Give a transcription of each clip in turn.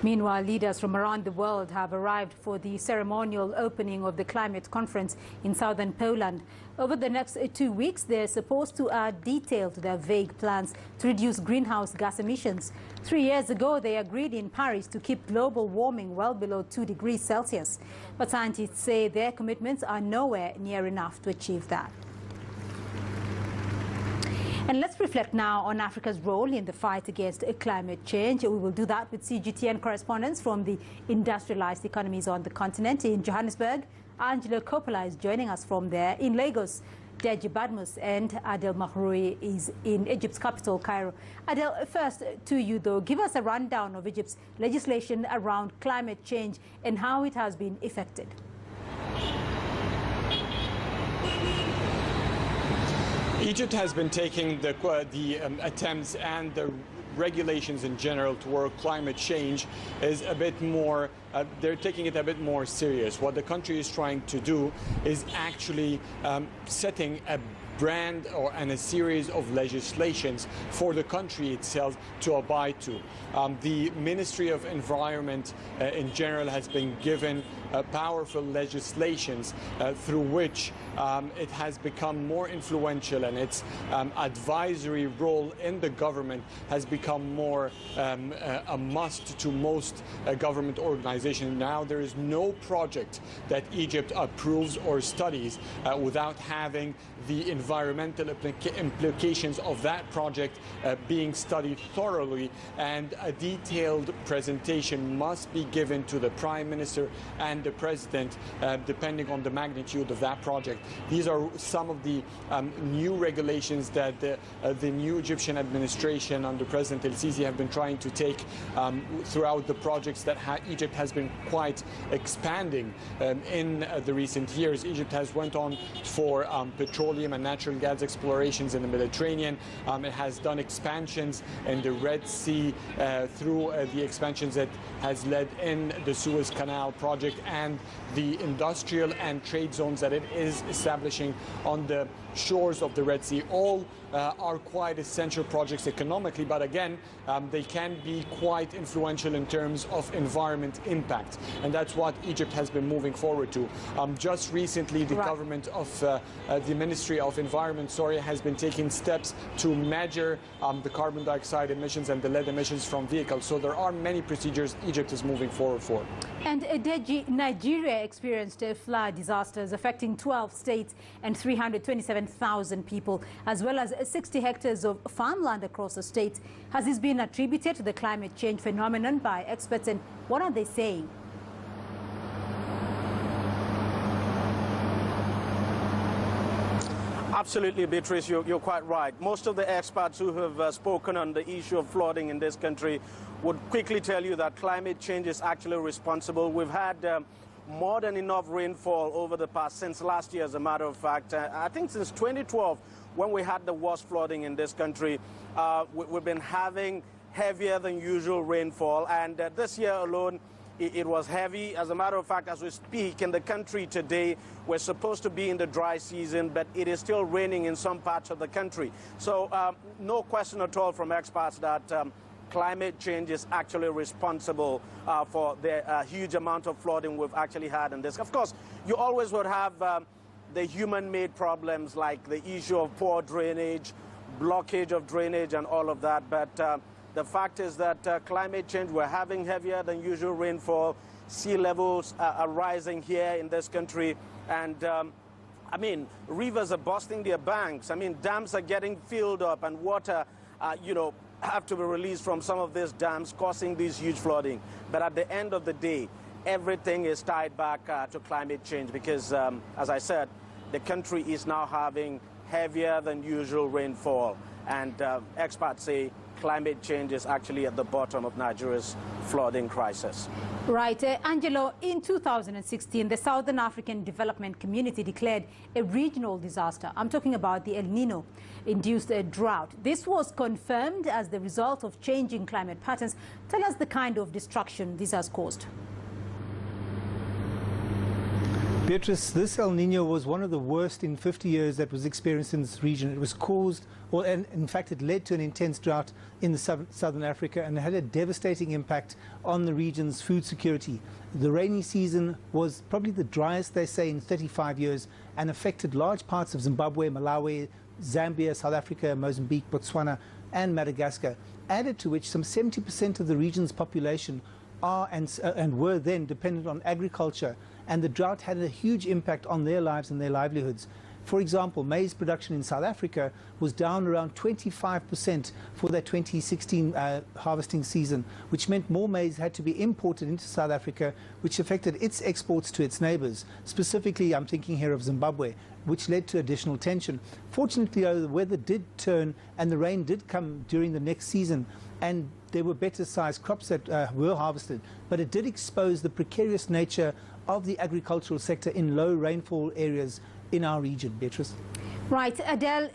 Meanwhile, leaders from around the world have arrived for the ceremonial opening of the climate conference in southern Poland. Over the next 2 weeks, they're supposed to add detail to their vague plans to reduce greenhouse gas emissions. 3 years ago, they agreed in Paris to keep global warming well below 2 degrees Celsius. But scientists say their commitments are nowhere near enough to achieve that. And let's reflect now on Africa's role in the fight against climate change. We will do that with CGTN correspondents from the industrialized economies on the continent. In Johannesburg, Angelo Coppola is joining us from there. In Lagos, Deji Badmus and Adel Mahroui is in Egypt's capital, Cairo. Adel, first to you though, give us a rundown of Egypt's legislation around climate change and how it has been effected. Egypt has been taking the attempts and the regulations in general toward climate change is a bit more, they're taking it a bit more serious. What the country is trying to do is actually setting a brand and a series of legislations for the country itself to abide to. The Ministry of Environment in general has been given powerful legislations through which it has become more influential, and its advisory role in the government has become more a must to most government organizations. Now there is no project that Egypt approves or studies without having the environmental implications of that project being studied thoroughly, and a detailed presentation must be given to the Prime Minister and the President depending on the magnitude of that project. These are some of the new regulations that the new Egyptian administration under President El-Sisi have been trying to take throughout the projects that Egypt has been quite expanding in the recent years. Egypt has went on for petroleum and natural gas explorations in the Mediterranean. It has done expansions in the Red Sea through the expansions that has led in the Suez Canal project and the industrial and trade zones that it is establishing on the shores of the Red Sea. All are quite essential projects economically, but again, they can be quite influential in terms of environment impact, and that's what Egypt has been moving forward to. Just recently, the government of the Ministry of Environment, has been taking steps to measure the carbon dioxide emissions and the lead emissions from vehicles. So there are many procedures Egypt is moving forward for. And Deji, Nigeria experienced flood disasters affecting 12 states and 327,000 people, as well as 60 hectares of farmland across the state. Has this been attributed to the climate change phenomenon by experts, and what are they saying? Absolutely, Beatrice, you're quite right. Most of the experts who have spoken on the issue of flooding in this country would quickly tell you that climate change is actually responsible. We've had more than enough rainfall over the past, since last year, as a matter of fact. I think since 2012, when we had the worst flooding in this country, we've been having heavier than usual rainfall, and this year alone, it was heavy. As a matter of fact, as we speak in the country today, we're supposed to be in the dry season, but it is still raining in some parts of the country. So no question at all from experts that climate change is actually responsible for the huge amount of flooding we've actually had in this. Of course, you always would have the human-made problems like the issue of poor drainage, blockage of drainage and all of that, but the fact is that climate change, we're having heavier than usual rainfall, sea levels are rising here in this country, and I mean, rivers are busting their banks. I mean, dams are getting filled up, and water, have to be released from some of these dams, causing these huge flooding. But at the end of the day, everything is tied back to climate change because, as I said, the country is now having heavier than usual rainfall, and experts say climate change is actually at the bottom of Nigeria's flooding crisis. Right. Angelo, in 2016, the Southern African Development Community declared a regional disaster. I'm talking about the El Nino-induced drought. This was confirmed as the result of changing climate patterns. Tell us the kind of destruction this has caused. Beatrice, this El Nino was one of the worst in 50 years that was experienced in this region. It was caused, and in fact it led to an intense drought in the southern Africa and had a devastating impact on the region's food security. The rainy season was probably the driest, they say, in 35 years and affected large parts of Zimbabwe, Malawi, Zambia, South Africa, Mozambique, Botswana and Madagascar, added to which some 70% of the region's population are and were then dependent on agriculture, and the drought had a huge impact on their lives and their livelihoods. For example, maize production in South Africa was down around 25% for that 2016 harvesting season, which meant more maize had to be imported into South Africa, which affected its exports to its neighbors. Specifically, I'm thinking here of Zimbabwe, which led to additional tension. Fortunately, though, the weather did turn and the rain did come during the next season, and there were better sized crops that were harvested, but it did expose the precarious nature of the agricultural sector in low rainfall areas in our region. Beatrice. Right. Adele,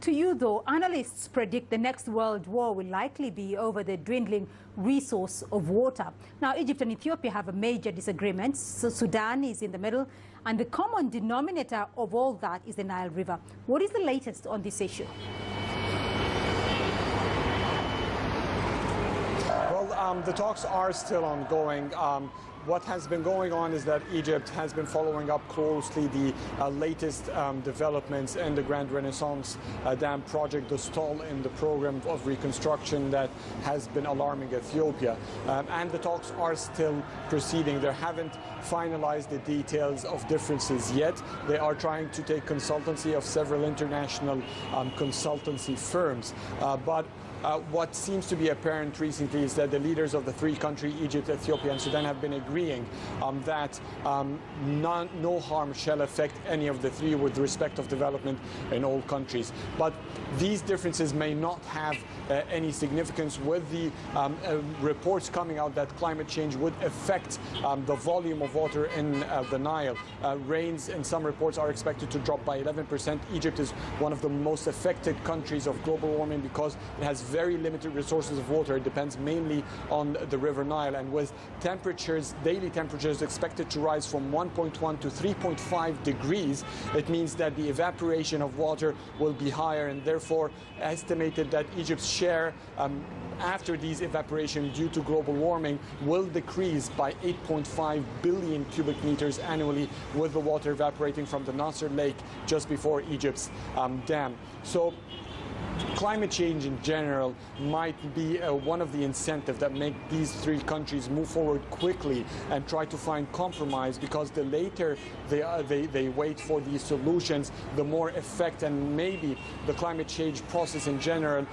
to you though, analysts predict the next world war will likely be over the dwindling resource of water. Now, Egypt and Ethiopia have a major disagreement. So Sudan is in the middle, and the common denominator of all that is the Nile River. What is the latest on this issue? Well, the talks are still ongoing. What has been going on is that Egypt has been following up closely the latest developments in the Grand Renaissance Dam project, the stall in the program of reconstruction that has been alarming Ethiopia. And the talks are still proceeding. They haven't finalized the details of differences yet. They are trying to take consultancy of several international consultancy firms. But what seems to be apparent recently is that the leaders of the three countries, Egypt, Ethiopia and Sudan, have been agreeing that no harm shall affect any of the three with respect of development in all countries. But these differences may not have any significance with the reports coming out that climate change would affect the volume of water in the Nile. Rains in some reports are expected to drop by 11%. Egypt is one of the most affected countries of global warming because it has very limited resources of water. It depends mainly on the River Nile, and with temperatures, daily temperatures expected to rise from 1.1 to 3.5 degrees, it means that the evaporation of water will be higher, and therefore estimated that Egypt's share after these evaporation due to global warming will decrease by 8.5 billion cubic meters annually, with the water evaporating from the Nasser Lake just before Egypt's dam. So climate change in general might be one of the incentives that make these three countries move forward quickly and try to find compromise, because the later they wait for these solutions, the more effect and maybe the climate change process in general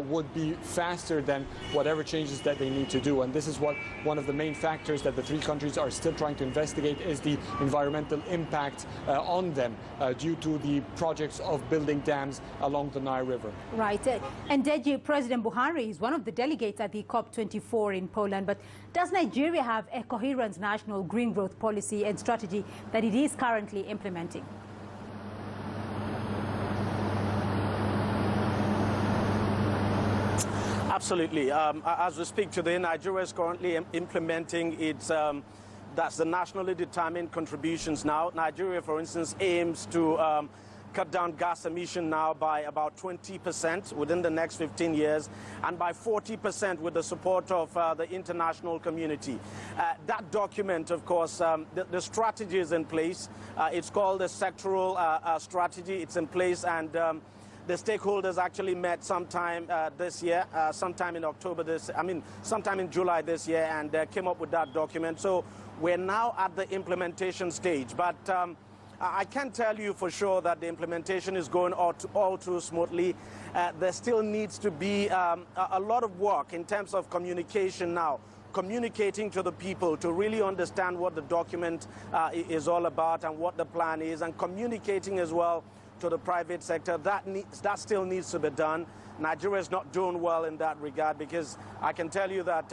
would be faster than whatever changes that they need to do. And this is what one of the main factors that the three countries are still trying to investigate is the environmental impact on them due to the projects of building dams along the Nile River. Right. And Deji, President Buhari is one of the delegates at the COP24 in Poland. But does Nigeria have a coherent national green growth policy and strategy that it is currently implementing? Absolutely. As we speak today, Nigeria is currently implementing its that's the nationally determined contributions now. Nigeria, for instance, aims to cut down gas emission now by about 20% within the next 15 years, and by 40% with the support of the international community. That document, of course, the strategy is in place. It's called the sectoral strategy. It's in place, and the stakeholders actually met sometime this year, sometime in sometime in July this year, and came up with that document. So we're now at the implementation stage, but I can't tell you for sure that the implementation is going all too smoothly. There still needs to be a lot of work in terms of communication now, communicating to the people to really understand what the document is all about and what the plan is, and communicating as well to the private sector. That still needs to be done. Nigeria is not doing well in that regard, because I can tell you that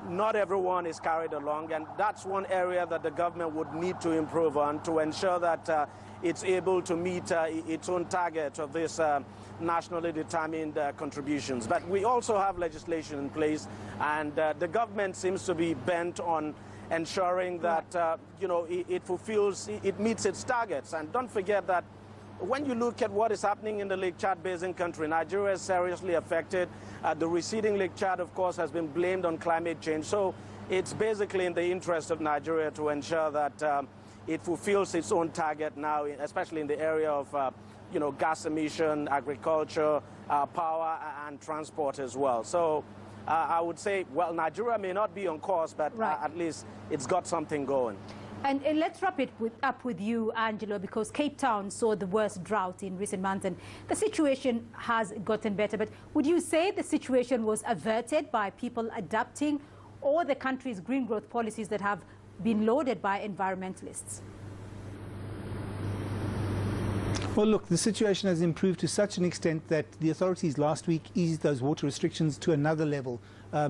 not everyone is carried along, and that's one area that the government would need to improve on to ensure that it's able to meet its own target of this nationally determined contributions. But we also have legislation in place, and the government seems to be bent on ensuring that, you know, it meets its targets. And don't forget that when you look at what is happening in the Lake Chad Basin country, Nigeria is seriously affected. The receding Lake Chad, of course, has been blamed on climate change. So it's basically in the interest of Nigeria to ensure that it fulfills its own target now, especially in the area of, you know, gas emission, agriculture, power, and transport as well. So I would say, well, Nigeria may not be on course, but at least it's got something going. And let's wrap it up with you, Angelo, because Cape Town saw the worst drought in recent months, and the situation has gotten better. But would you say the situation was averted by people adapting, or the country's green growth policies that have been lauded by environmentalists? Well, look, the situation has improved to such an extent that the authorities last week eased those water restrictions to another level.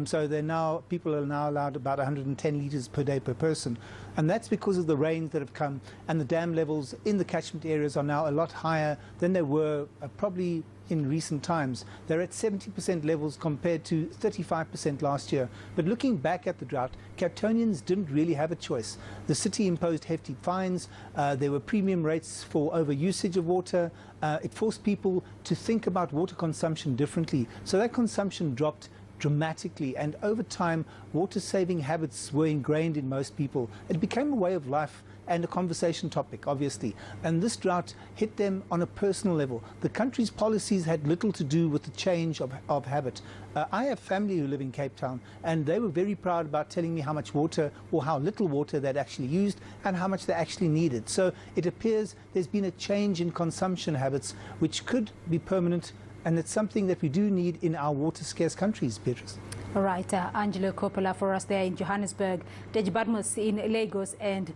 So people are now allowed about 110 litres per day per person. And that's because of the rains that have come, and the dam levels in the catchment areas are now a lot higher than they were probably in recent times. They're at 70% levels compared to 35% last year. But looking back at the drought, Cape Townians didn't really have a choice. The city imposed hefty fines. There were premium rates for overusage of water. It forced people to think about water consumption differently. So that consumption dropped dramatically, and over time water-saving habits were ingrained in most people. It became a way of life and a conversation topic, obviously. And this drought hit them on a personal level. The country's policies had little to do with the change of habit. I have family who live in Cape Town, and they were very proud about telling me how much water, or how little water they'd actually used, and how much they actually needed. So it appears there's been a change in consumption habits, which could be permanent, and it's something that we do need in our water-scarce countries, Beatrice. All right, Angelo Coppola for us there in Johannesburg, Deji Badmus in Lagos, and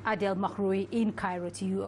Adel Makhroui in Cairo to you.